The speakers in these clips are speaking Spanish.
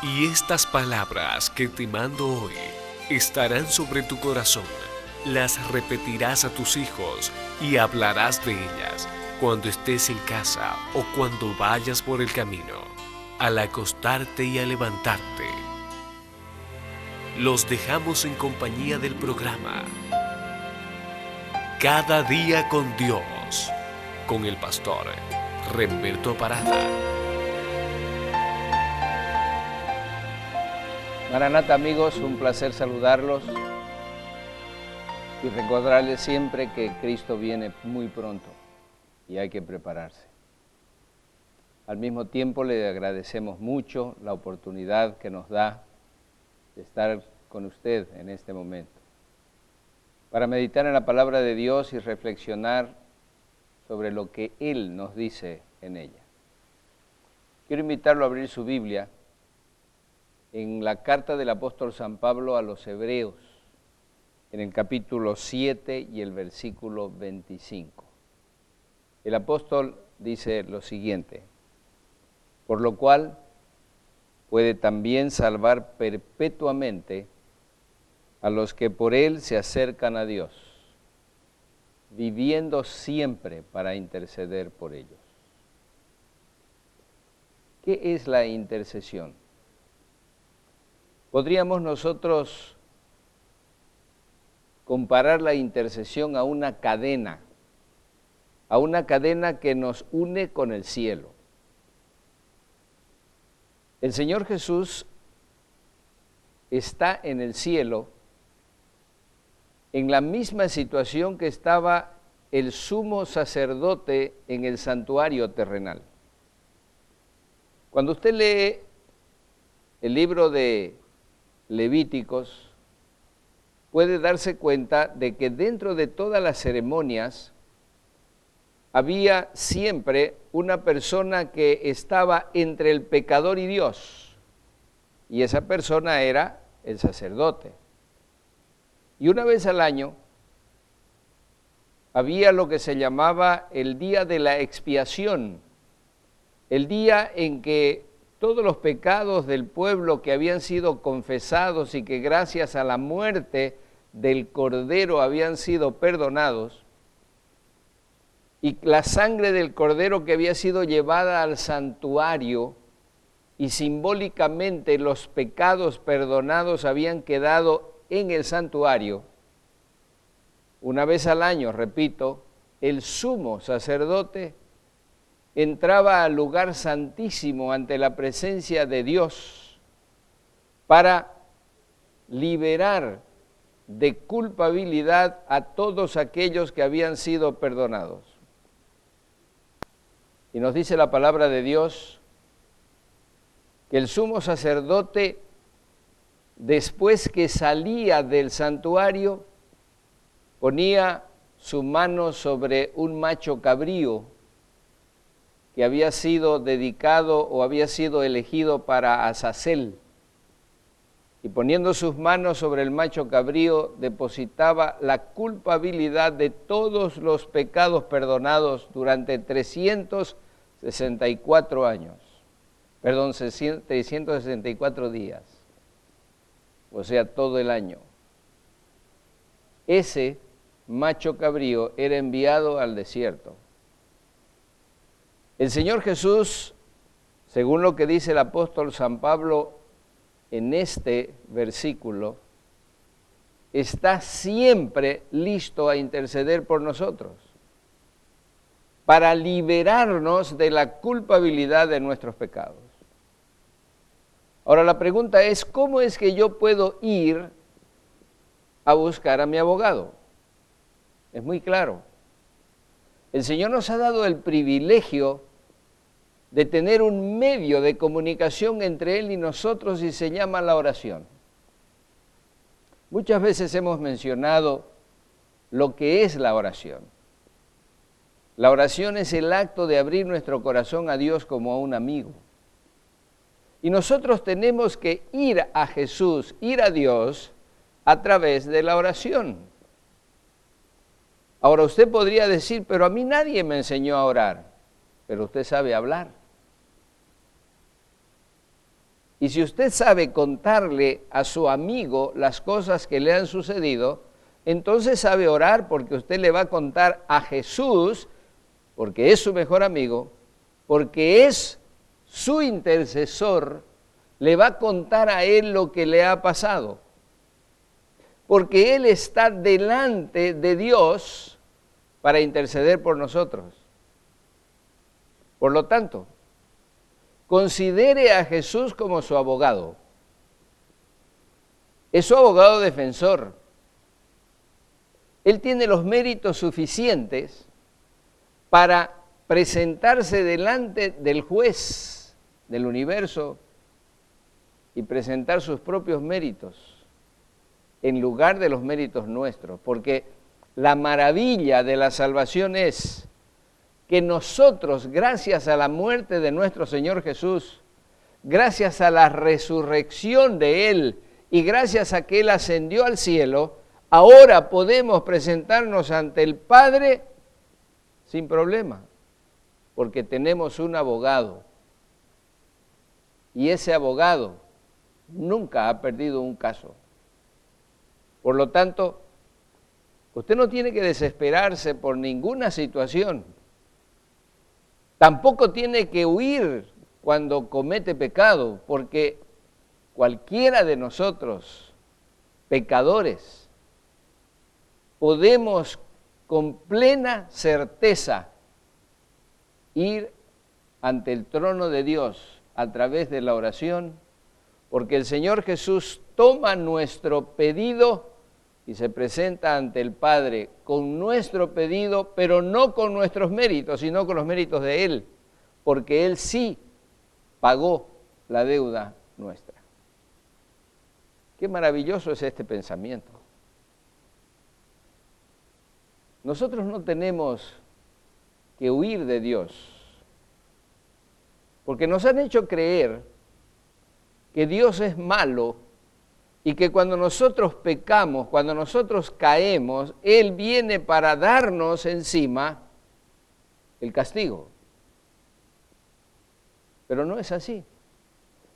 Y estas palabras que te mando hoy estarán sobre tu corazón. Las repetirás a tus hijos y hablarás de ellas cuando estés en casa o cuando vayas por el camino, al acostarte y al levantarte. Los dejamos en compañía del programa Cada día con Dios, con el pastor Remberto Parada. Maranata, amigos, un placer saludarlos y recordarles siempre que Cristo viene muy pronto y hay que prepararse. Al mismo tiempo le agradecemos mucho la oportunidad que nos da de estar con usted en este momento para meditar en la palabra de Dios y reflexionar sobre lo que Él nos dice en ella. Quiero invitarlo a abrir su Biblia en la carta del apóstol San Pablo a los Hebreos, en el capítulo 7 y el versículo 25. El apóstol dice lo siguiente: por lo cual puede también salvar perpetuamente a los que por él se acercan a Dios, viviendo siempre para interceder por ellos. ¿Qué es la intercesión? ¿Podríamos nosotros comparar la intercesión a una cadena que nos une con el cielo? El Señor Jesús está en el cielo en la misma situación que estaba el sumo sacerdote en el santuario terrenal. Cuando usted lee el libro de Levíticos, puede darse cuenta de que dentro de todas las ceremonias había siempre una persona que estaba entre el pecador y Dios, y esa persona era el sacerdote. Y una vez al año había lo que se llamaba el día de la expiación, el día en que todos los pecados del pueblo que habían sido confesados y que gracias a la muerte del Cordero habían sido perdonados, y la sangre del Cordero que había sido llevada al santuario y simbólicamente los pecados perdonados habían quedado en el santuario, una vez al año, repito, el sumo sacerdote entraba al lugar santísimo ante la presencia de Dios para liberar de culpabilidad a todos aquellos que habían sido perdonados. Y nos dice la palabra de Dios que el sumo sacerdote, después que salía del santuario, ponía su mano sobre un macho cabrío que había sido dedicado o había sido elegido para Azazel, y poniendo sus manos sobre el macho cabrío depositaba la culpabilidad de todos los pecados perdonados durante 364 años, 364 días, o sea, todo el año. Ese macho cabrío era enviado al desierto. El Señor Jesús, según lo que dice el apóstol San Pablo en este versículo, está siempre listo a interceder por nosotros, para liberarnos de la culpabilidad de nuestros pecados. Ahora la pregunta es, ¿cómo es que yo puedo ir a buscar a mi abogado? Es muy claro. El Señor nos ha dado el privilegio de tener un medio de comunicación entre Él y nosotros, y se llama la oración. Muchas veces hemos mencionado lo que es la oración. La oración es el acto de abrir nuestro corazón a Dios como a un amigo. Y nosotros tenemos que ir a Jesús, ir a Dios a través de la oración. Ahora usted podría decir, pero a mí nadie me enseñó a orar, pero usted sabe hablar. Y si usted sabe contarle a su amigo las cosas que le han sucedido, entonces sabe orar porque usted le va a contar a Jesús, porque es su mejor amigo, porque es su intercesor, le va a contar a él lo que le ha pasado. Porque él está delante de Dios para interceder por nosotros. Por lo tanto, considere a Jesús como su abogado. Es su abogado defensor. Él tiene los méritos suficientes para presentarse delante del juez del universo y presentar sus propios méritos en lugar de los méritos nuestros. Porque la maravilla de la salvación es que nosotros, gracias a la muerte de nuestro Señor Jesús, gracias a la resurrección de Él y gracias a que Él ascendió al cielo, ahora podemos presentarnos ante el Padre sin problema, porque tenemos un abogado. Y ese abogado nunca ha perdido un caso. Por lo tanto, usted no tiene que desesperarse por ninguna situación. Tampoco tiene que huir cuando comete pecado, porque cualquiera de nosotros, pecadores, podemos con plena certeza ir ante el trono de Dios a través de la oración, porque el Señor Jesús toma nuestro pedido y se presenta ante el Padre con nuestro pedido, pero no con nuestros méritos, sino con los méritos de Él, porque Él sí pagó la deuda nuestra. Qué maravilloso es este pensamiento. Nosotros no tenemos que huir de Dios, porque nos han hecho creer que Dios es malo y que cuando nosotros pecamos, cuando nosotros caemos, Él viene para darnos encima el castigo. Pero no es así,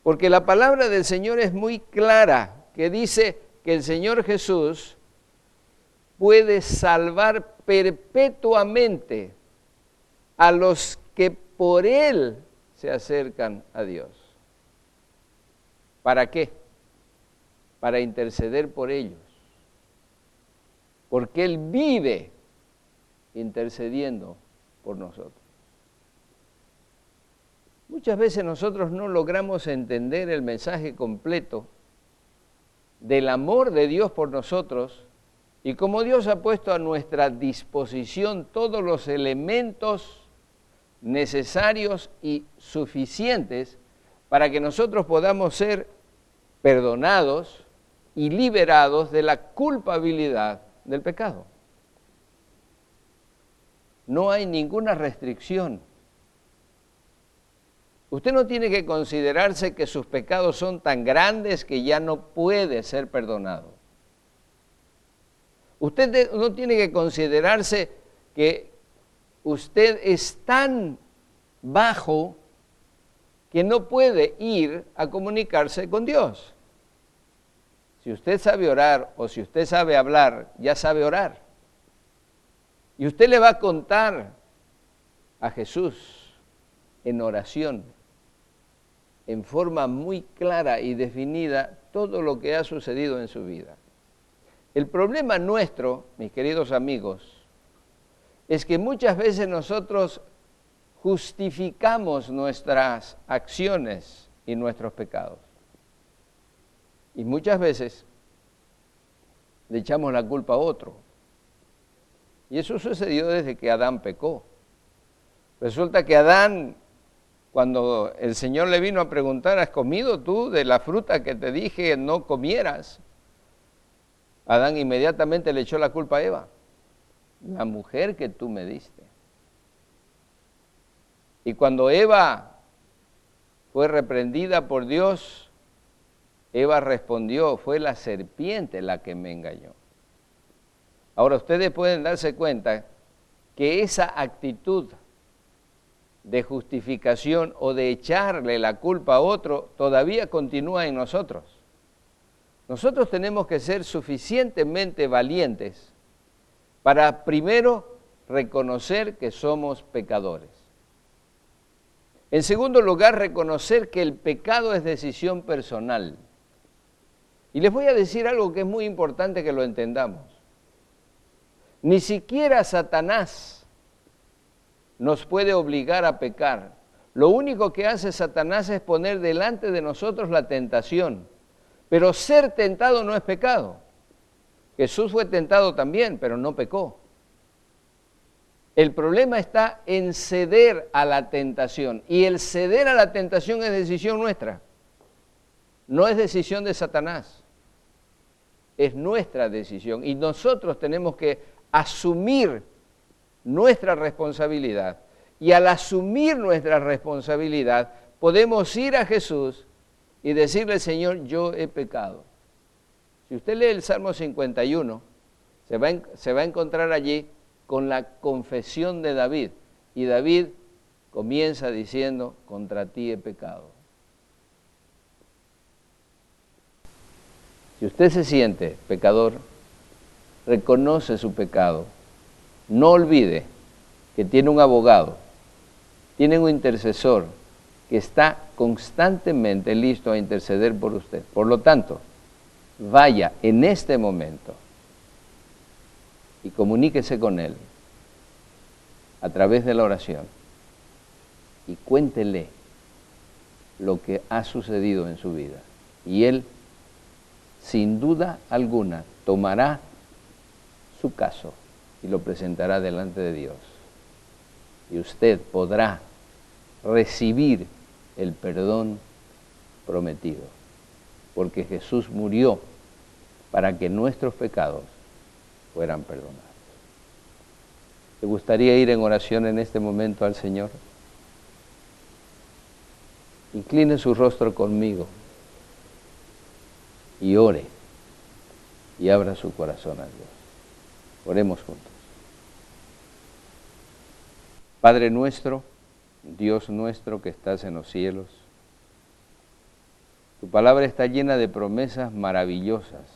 porque la palabra del Señor es muy clara, que dice que el Señor Jesús puede salvar perpetuamente a los que por Él se acercan a Dios. ¿Para qué? Para interceder por ellos. Porque Él vive intercediendo por nosotros. Muchas veces nosotros no logramos entender el mensaje completo del amor de Dios por nosotros y cómo Dios ha puesto a nuestra disposición todos los elementos necesarios y suficientes para que nosotros podamos ser perdonados y liberados de la culpabilidad del pecado. No hay ninguna restricción. Usted no tiene que considerarse que sus pecados son tan grandes que ya no puede ser perdonado. Usted no tiene que considerarse que usted es tan bajo que no puede ir a comunicarse con Dios. Si usted sabe orar o si usted sabe hablar, ya sabe orar. Y usted le va a contar a Jesús en oración, en forma muy clara y definida, todo lo que ha sucedido en su vida. El problema nuestro, mis queridos amigos, es que muchas veces nosotros justificamos nuestras acciones y nuestros pecados. Y muchas veces le echamos la culpa a otro. Y eso sucedió desde que Adán pecó. Resulta que Adán, cuando el Señor le vino a preguntar, ¿has comido tú de la fruta que te dije no comieras? Adán inmediatamente le echó la culpa a Eva, la mujer que tú me diste. Y cuando Eva fue reprendida por Dios, Eva respondió, fue la serpiente la que me engañó. Ahora ustedes pueden darse cuenta que esa actitud de justificación o de echarle la culpa a otro todavía continúa en nosotros. Nosotros tenemos que ser suficientemente valientes para primero reconocer que somos pecadores. En segundo lugar, reconocer que el pecado es decisión personal. Y les voy a decir algo que es muy importante que lo entendamos. Ni siquiera Satanás nos puede obligar a pecar. Lo único que hace Satanás es poner delante de nosotros la tentación. Pero ser tentado no es pecado. Jesús fue tentado también, pero no pecó. El problema está en ceder a la tentación. Y el ceder a la tentación es decisión nuestra. No es decisión de Satanás. Es nuestra decisión. Y nosotros tenemos que asumir nuestra responsabilidad. Y al asumir nuestra responsabilidad, podemos ir a Jesús y decirle, Señor, yo he pecado. Si usted lee el Salmo 51, se va a encontrar allí con la confesión de David. Y David comienza diciendo, contra ti he pecado. Si usted se siente pecador, reconoce su pecado. No olvide que tiene un abogado, tiene un intercesor que está constantemente listo a interceder por usted. Por lo tanto, vaya en este momento y comuníquese con él a través de la oración y cuéntele lo que ha sucedido en su vida. Y él, sin duda alguna, tomará su caso y lo presentará delante de Dios. Y usted podrá recibir el perdón prometido, porque Jesús murió para que nuestros pecados fueran perdonados. ¿Te gustaría ir en oración en este momento al Señor? Incline su rostro conmigo y ore y abra su corazón a Dios. Oremos juntos. Padre nuestro, Dios nuestro que estás en los cielos, tu palabra está llena de promesas maravillosas.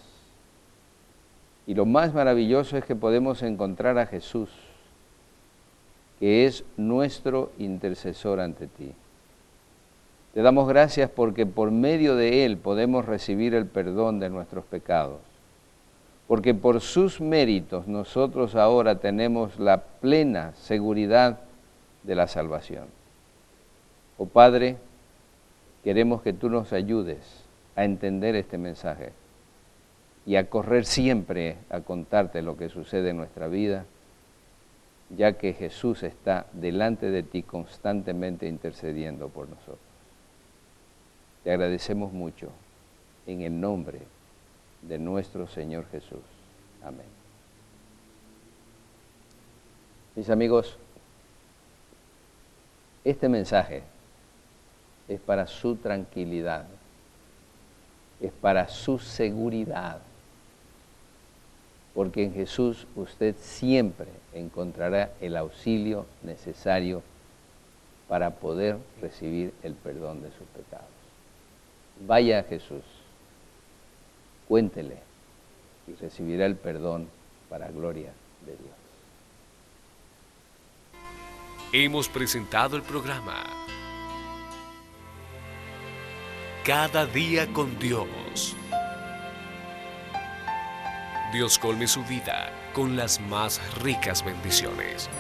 Y lo más maravilloso es que podemos encontrar a Jesús, que es nuestro intercesor ante ti. Te damos gracias porque por medio de Él podemos recibir el perdón de nuestros pecados. Porque por sus méritos nosotros ahora tenemos la plena seguridad de la salvación. Oh Padre, queremos que tú nos ayudes a entender este mensaje y a correr siempre a contarte lo que sucede en nuestra vida, ya que Jesús está delante de ti constantemente intercediendo por nosotros. Te agradecemos mucho en el nombre de nuestro Señor Jesús. Amén. Mis amigos, este mensaje es para su tranquilidad, es para su seguridad, porque en Jesús usted siempre encontrará el auxilio necesario para poder recibir el perdón de sus pecados. Vaya a Jesús, cuéntele y recibirá el perdón para gloria de Dios. Hemos presentado el programa Cada día con Dios. Dios colme su vida con las más ricas bendiciones.